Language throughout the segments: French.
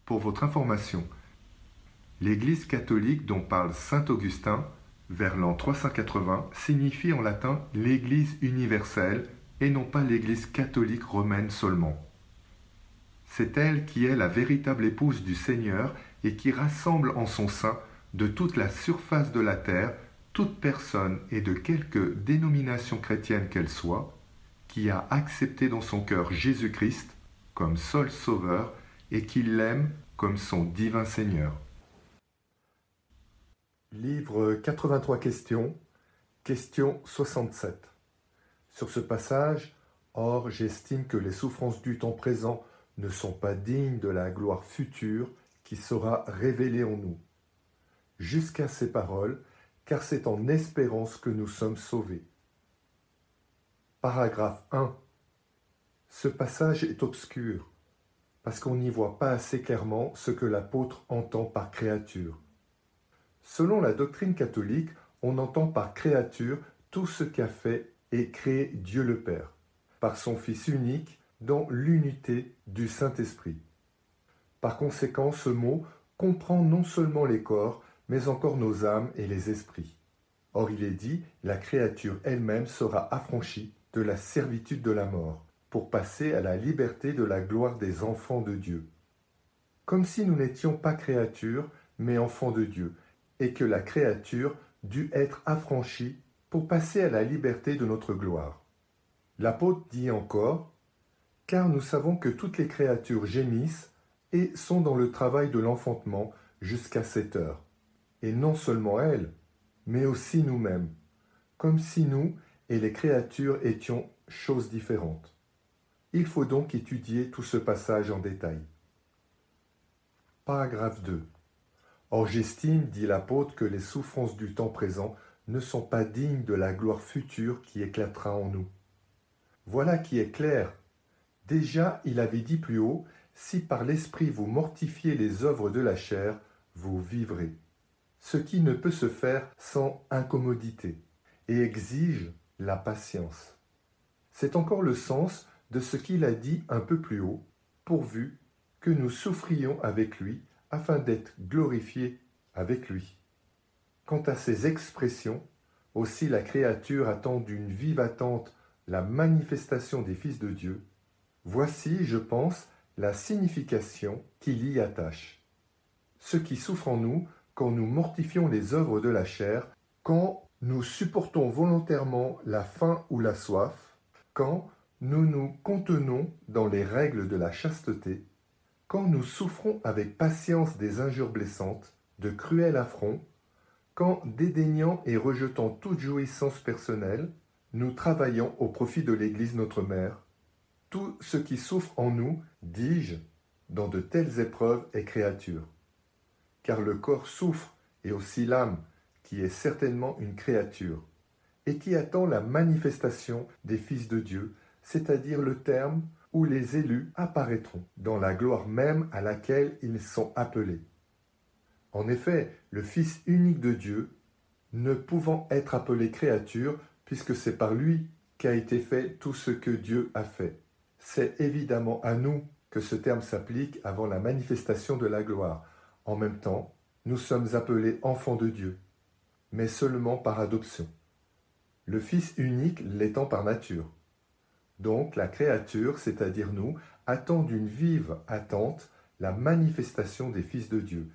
Pour votre information, l'Église catholique dont parle saint Augustin, vers l'an 380, signifie en latin l'Église universelle et non pas l'Église catholique romaine seulement. C'est elle qui est la véritable épouse du Seigneur et qui rassemble en son sein de toute la surface de la terre toute personne et de quelque dénomination chrétienne qu'elle soit, qui a accepté dans son cœur Jésus-Christ comme seul sauveur et qui l'aime comme son divin Seigneur. Livre 83 questions, question 67. Sur ce passage, or j'estime que les souffrances du temps présent ne sont pas dignes de la gloire future qui sera révélée en nous. Jusqu'à ces paroles, car c'est en espérance que nous sommes sauvés. Paragraphe 1. Ce passage est obscur, parce qu'on n'y voit pas assez clairement ce que l'apôtre entend par créature. Selon la doctrine catholique, on entend par créature tout ce qu'a fait et créé Dieu le Père, par son Fils unique, dans l'unité du Saint-Esprit. Par conséquent, ce mot comprend non seulement les corps, mais encore nos âmes et les esprits. Or il est dit, la créature elle-même sera affranchie de la servitude de la mort, pour passer à la liberté de la gloire des enfants de Dieu. Comme si nous n'étions pas créatures, mais enfants de Dieu, et que la créature dut être affranchie pour passer à la liberté de notre gloire. L'apôtre dit encore, « Car nous savons que toutes les créatures gémissent et sont dans le travail de l'enfantement jusqu'à cette heure. Et non seulement elles, mais aussi nous-mêmes, comme si nous et les créatures étions choses différentes. » Il faut donc étudier tout ce passage en détail. Paragraphe 2. Or j'estime, dit l'apôtre, que les souffrances du temps présent ne sont pas dignes de la gloire future qui éclatera en nous. Voilà qui est clair. Déjà, il avait dit plus haut, si par l'esprit vous mortifiez les œuvres de la chair, vous vivrez. Ce qui ne peut se faire sans incommodité et exige la patience. C'est encore le sens de ce qu'il a dit un peu plus haut, pourvu que nous souffrions avec lui, afin d'être glorifiés avec lui. Quant à ces expressions, aussi la créature attend d'une vive attente la manifestation des fils de Dieu. Voici, je pense, la signification qu'il y attache. Ce qui souffre en nous quand nous mortifions les œuvres de la chair, quand nous supportons volontairement la faim ou la soif, quand nous nous contenons dans les règles de la chasteté, quand nous souffrons avec patience des injures blessantes, de cruels affronts, quand, dédaignant et rejetant toute jouissance personnelle, nous travaillons au profit de l'Église notre mère, tout ce qui souffre en nous, dis-je, dans de telles épreuves est créature. Car le corps souffre, et aussi l'âme, qui est certainement une créature, et qui attend la manifestation des fils de Dieu, c'est-à-dire le terme où les élus apparaîtront, dans la gloire même à laquelle ils sont appelés. En effet, le Fils unique de Dieu, ne pouvant être appelé créature, puisque c'est par lui qu'a été fait tout ce que Dieu a fait. C'est évidemment à nous que ce terme s'applique avant la manifestation de la gloire. En même temps, nous sommes appelés enfants de Dieu, mais seulement par adoption. Le Fils unique l'étant par nature. Donc la créature, c'est-à-dire nous, attend d'une vive attente la manifestation des fils de Dieu,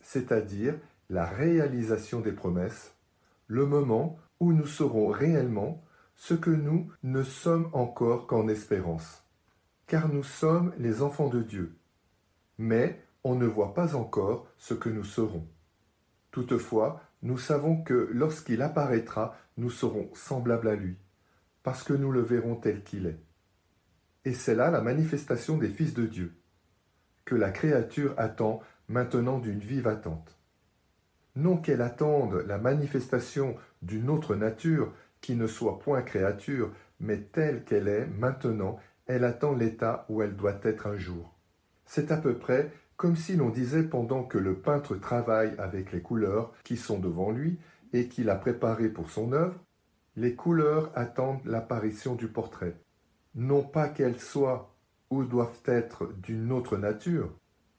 c'est-à-dire la réalisation des promesses, le moment où nous saurons réellement ce que nous ne sommes encore qu'en espérance. Car nous sommes les enfants de Dieu, mais on ne voit pas encore ce que nous serons. Toutefois, nous savons que lorsqu'il apparaîtra, nous serons semblables à lui, parce que nous le verrons tel qu'il est. Et c'est là la manifestation des fils de Dieu, que la créature attend maintenant d'une vive attente. Non qu'elle attende la manifestation d'une autre nature qui ne soit point créature, mais telle qu'elle est maintenant, elle attend l'état où elle doit être un jour. C'est à peu près comme si l'on disait pendant que le peintre travaille avec les couleurs qui sont devant lui et qu'il a préparées pour son œuvre, les couleurs attendent l'apparition du portrait. Non pas qu'elles soient ou doivent être d'une autre nature,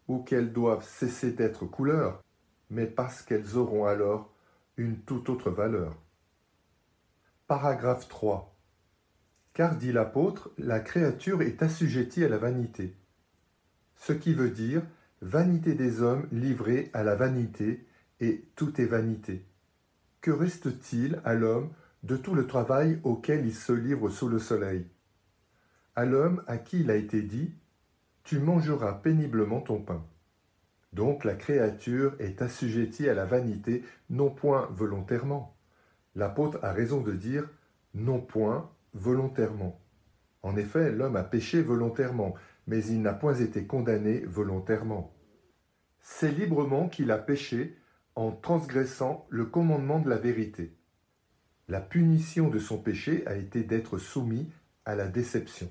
ou qu'elles doivent cesser d'être couleurs, mais parce qu'elles auront alors une toute autre valeur. Paragraphe 3. Car, dit l'apôtre, la créature est assujettie à la vanité. Ce qui veut dire vanité des hommes livrés à la vanité, et tout est vanité. Que reste-t-il à l'homme de tout le travail auquel il se livre sous le soleil? À l'homme à qui il a été dit « Tu mangeras péniblement ton pain ». Donc la créature est assujettie à la vanité, non point volontairement. L'apôtre a raison de dire « non point volontairement ». En effet, l'homme a péché volontairement, mais il n'a point été condamné volontairement. C'est librement qu'il a péché en transgressant le commandement de la vérité. La punition de son péché a été d'être soumis à la déception.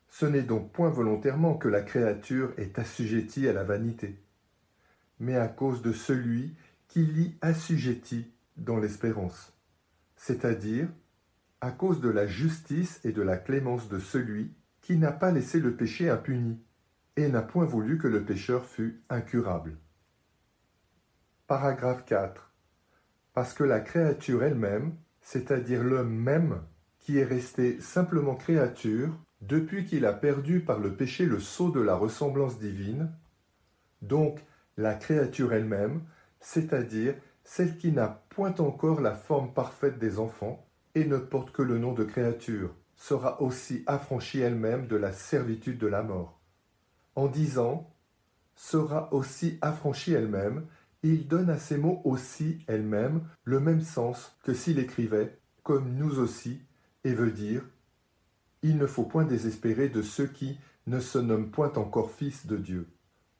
Ce n'est donc point volontairement que la créature est assujettie à la vanité, mais à cause de celui qui l'y assujettit dans l'espérance, c'est-à-dire à cause de la justice et de la clémence de celui qui n'a pas laissé le péché impuni et n'a point voulu que le pécheur fût incurable. Paragraphe 4. Parce que la créature elle-même, c'est-à-dire l'homme même, qui est resté simplement créature, depuis qu'il a perdu par le péché le sceau de la ressemblance divine, donc la créature elle-même, c'est-à-dire celle qui n'a point encore la forme parfaite des enfants et ne porte que le nom de créature, sera aussi affranchie elle-même de la servitude de la mort. En disant « sera aussi affranchie elle-même », il donne à ces mots « aussi elle-même » le même sens que s'il écrivait « comme nous aussi » et veut dire « il ne faut point désespérer de ceux qui ne se nomment point encore fils de Dieu,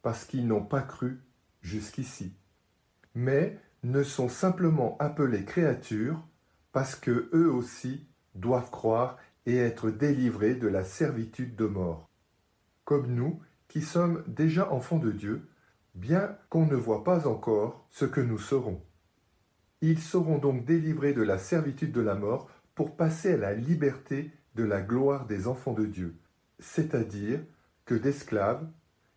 parce qu'ils n'ont pas cru jusqu'ici, mais ne sont simplement appelés créatures parce que eux aussi doivent croire et être délivrés de la servitude de mort. Comme nous, qui sommes déjà enfants de Dieu, bien qu'on ne voit pas encore ce que nous serons. Ils seront donc délivrés de la servitude de la mort pour passer à la liberté de la gloire des enfants de Dieu, c'est-à-dire que d'esclaves,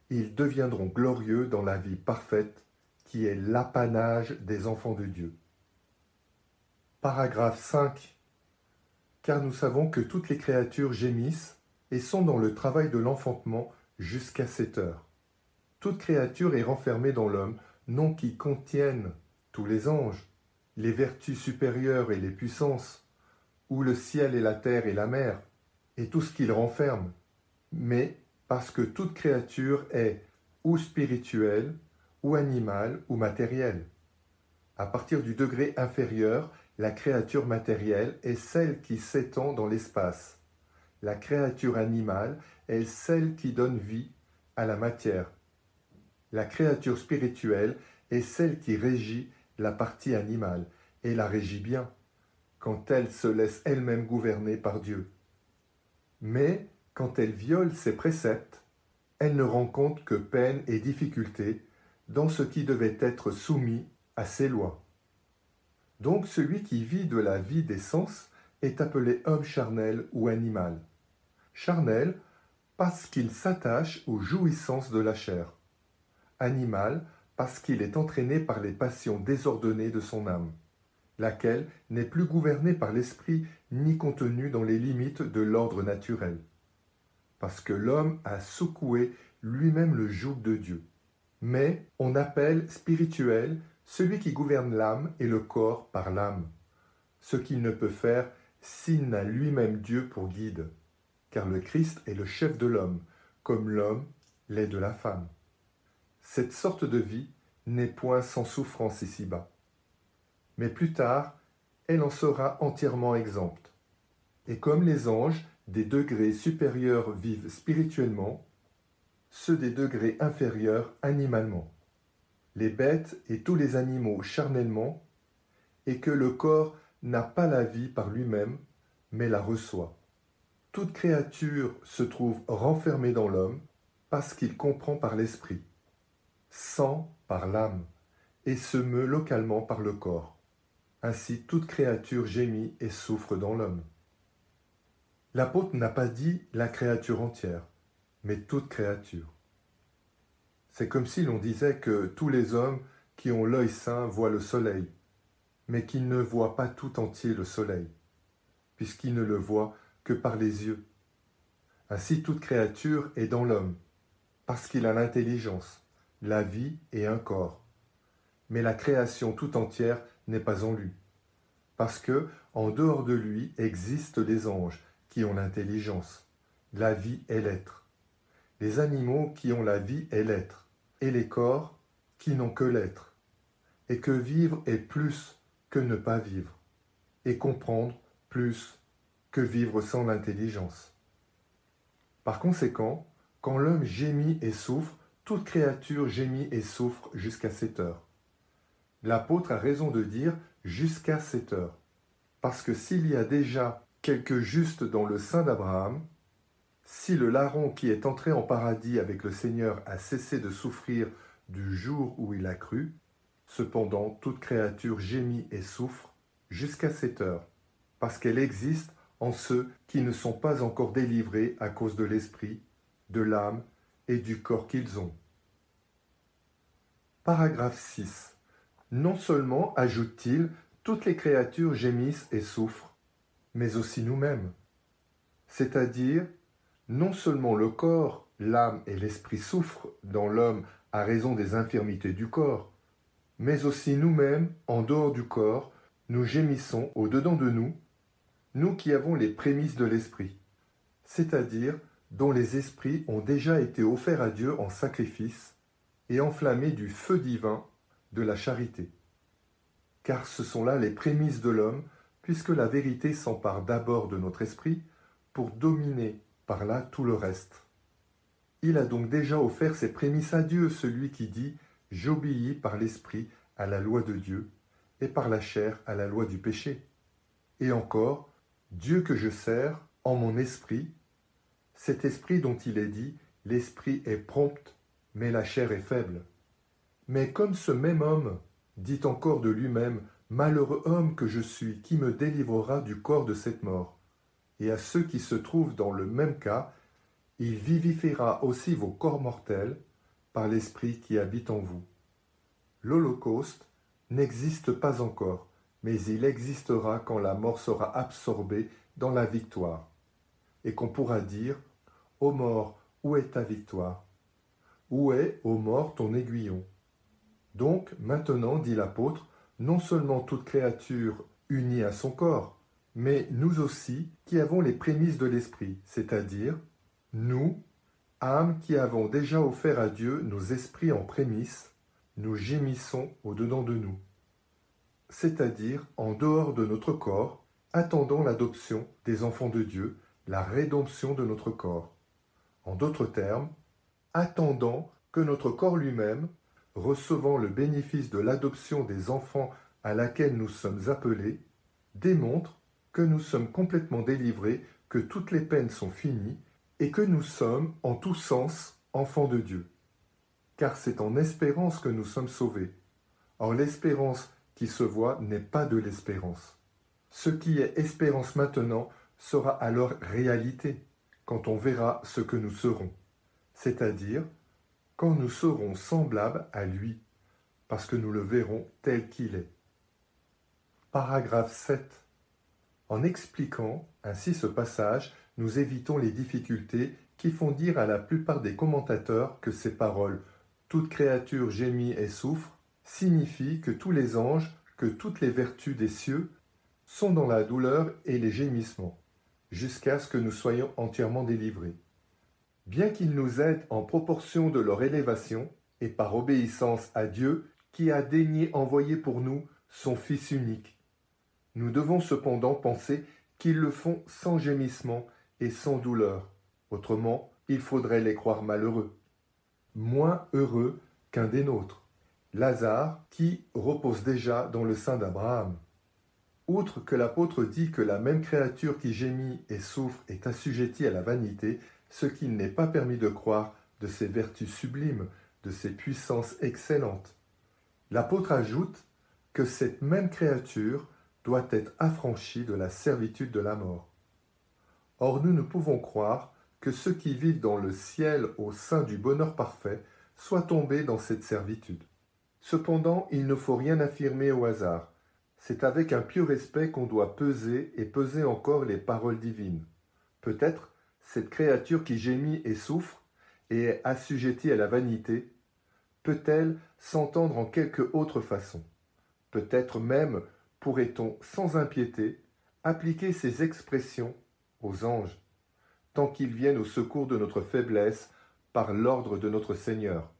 ils deviendront glorieux dans la vie parfaite qui est l'apanage des enfants de Dieu. Paragraphe 5. Car nous savons que toutes les créatures gémissent et sont dans le travail de l'enfantement jusqu'à cette heure. Toute créature est renfermée dans l'homme, non qui contienne tous les anges, les vertus supérieures et les puissances, ou le ciel et la terre et la mer, et tout ce qu'ils renferment, mais parce que toute créature est ou spirituelle, ou animale, ou matérielle. À partir du degré inférieur, la créature matérielle est celle qui s'étend dans l'espace. La créature animale est celle qui donne vie à la matière. La créature spirituelle est celle qui régit la partie animale, et la régit bien, quand elle se laisse elle-même gouverner par Dieu. Mais, quand elle viole ses préceptes, elle ne rencontre que peine et difficulté dans ce qui devait être soumis à ses lois. Donc celui qui vit de la vie des sens est appelé homme charnel ou animal. Charnel parce qu'il s'attache aux jouissances de la chair. Animal parce qu'il est entraîné par les passions désordonnées de son âme, laquelle n'est plus gouvernée par l'esprit ni contenue dans les limites de l'ordre naturel. Parce que l'homme a secoué lui-même le joug de Dieu. Mais on appelle spirituel celui qui gouverne l'âme et le corps par l'âme, ce qu'il ne peut faire s'il n'a lui-même Dieu pour guide, car le Christ est le chef de l'homme, comme l'homme l'est de la femme. Cette sorte de vie n'est point sans souffrance ici-bas, mais plus tard, elle en sera entièrement exempte. Et comme les anges des degrés supérieurs vivent spirituellement, ceux des degrés inférieurs animalement, les bêtes et tous les animaux charnellement, et que le corps n'a pas la vie par lui-même, mais la reçoit. Toute créature se trouve renfermée dans l'homme parce qu'il comprend par l'esprit, sent par l'âme, et se meut localement par le corps. Ainsi toute créature gémit et souffre dans l'homme. L'apôtre n'a pas dit la créature entière, mais toute créature. C'est comme si l'on disait que tous les hommes qui ont l'œil sain voient le soleil, mais qu'ils ne voient pas tout entier le soleil, puisqu'ils ne le voient que par les yeux. Ainsi toute créature est dans l'homme, parce qu'il a l'intelligence, la vie et un corps. Mais la création tout entière n'est pas en lui, parce que, en dehors de lui, existent les anges qui ont l'intelligence, la vie et l'être, les animaux qui ont la vie et l'être, et les corps qui n'ont que l'être, et que vivre est plus que ne pas vivre, et comprendre plus que vivre sans l'intelligence. Par conséquent, quand l'homme gémit et souffre, toute créature gémit et souffre jusqu'à 7 heures. L'apôtre a raison de dire jusqu'à 7 heures, parce que s'il y a déjà quelques justes dans le sein d'Abraham, si le larron qui est entré en paradis avec le Seigneur a cessé de souffrir du jour où il a cru, cependant toute créature gémit et souffre jusqu'à 7 heures, parce qu'elle existe en ceux qui ne sont pas encore délivrés à cause de l'esprit, de l'âme et du corps qu'ils ont. Paragraphe 6. Non seulement, ajoute-t-il, toutes les créatures gémissent et souffrent, mais aussi nous-mêmes. C'est-à-dire, non seulement le corps, l'âme et l'esprit souffrent dans l'homme à raison des infirmités du corps, mais aussi nous-mêmes, en dehors du corps, nous gémissons au-dedans de nous, nous qui avons les prémices de l'esprit, c'est-à-dire dont les esprits ont déjà été offerts à Dieu en sacrifice et enflammés du feu divin de la charité. Car ce sont là les prémices de l'homme, puisque la vérité s'empare d'abord de notre esprit pour dominer par là tout le reste. Il a donc déjà offert ses prémices à Dieu, celui qui dit « J'obéis par l'esprit à la loi de Dieu et par la chair à la loi du péché ». Et encore, Dieu que je sers en mon esprit, cet esprit dont il est dit « L'esprit est prompt, mais la chair est faible ». Mais comme ce même homme dit encore de lui-même « Malheureux homme que je suis, qui me délivrera du corps de cette mort ?» Et à ceux qui se trouvent dans le même cas, il vivifiera aussi vos corps mortels par l'esprit qui habite en vous. L'Holocauste n'existe pas encore, mais il existera quand la mort sera absorbée dans la victoire, et qu'on pourra dire « Ô mort, où est ta victoire? Où est, ô mort, ton aiguillon ?» Donc, maintenant, dit l'apôtre, non seulement toute créature unie à son corps, mais nous aussi qui avons les prémices de l'esprit, c'est-à-dire nous, âmes qui avons déjà offert à Dieu nos esprits en prémices, nous gémissons au-dedans de nous, c'est-à-dire en dehors de notre corps, attendant l'adoption des enfants de Dieu, la rédemption de notre corps. En d'autres termes, attendant que notre corps lui-même, recevant le bénéfice de l'adoption des enfants à laquelle nous sommes appelés, démontre que nous sommes complètement délivrés, que toutes les peines sont finies et que nous sommes, en tous sens, enfants de Dieu. Car c'est en espérance que nous sommes sauvés. Or l'espérance qui se voit n'est pas de l'espérance. Ce qui est espérance maintenant sera alors réalité, quand on verra ce que nous serons, c'est-à-dire quand nous serons semblables à lui, parce que nous le verrons tel qu'il est. Paragraphe 7. En expliquant ainsi ce passage, nous évitons les difficultés qui font dire à la plupart des commentateurs que ces paroles « toute créature gémit et souffre » signifient que tous les anges, que toutes les vertus des cieux sont dans la douleur et les gémissements, jusqu'à ce que nous soyons entièrement délivrés. Bien qu'ils nous aident en proportion de leur élévation, et par obéissance à Dieu, qui a daigné envoyer pour nous son Fils unique, nous devons cependant penser qu'ils le font sans gémissement et sans douleur. Autrement, il faudrait les croire malheureux. Moins heureux qu'un des nôtres, Lazare, qui repose déjà dans le sein d'Abraham. Outre que l'apôtre dit que la même créature qui gémit et souffre est assujettie à la vanité, ce qu'il n'est pas permis de croire de ses vertus sublimes, de ses puissances excellentes. L'apôtre ajoute que cette même créature doit être affranchie de la servitude de la mort. Or nous ne pouvons croire que ceux qui vivent dans le ciel au sein du bonheur parfait soit tombé dans cette servitude. Cependant, il ne faut rien affirmer au hasard. C'est avec un pieux respect qu'on doit peser et peser encore les paroles divines. Peut-être cette créature qui gémit et souffre et est assujettie à la vanité, peut-elle s'entendre en quelque autre façon? Peut-être même pourrait-on, sans impiété, appliquer ces expressions aux anges, tant qu'ils viennent au secours de notre faiblesse par l'ordre de notre Seigneur.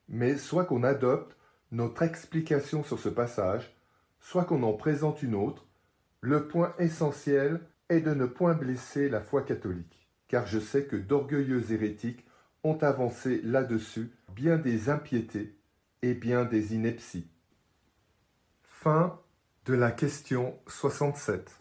Mais soit qu'on adopte notre explication sur ce passage, soit qu'on en présente une autre, le point essentiel est de ne point blesser la foi catholique, car je sais que d'orgueilleux hérétiques ont avancé là-dessus bien des impiétés et bien des inepties. Fin de la question 67.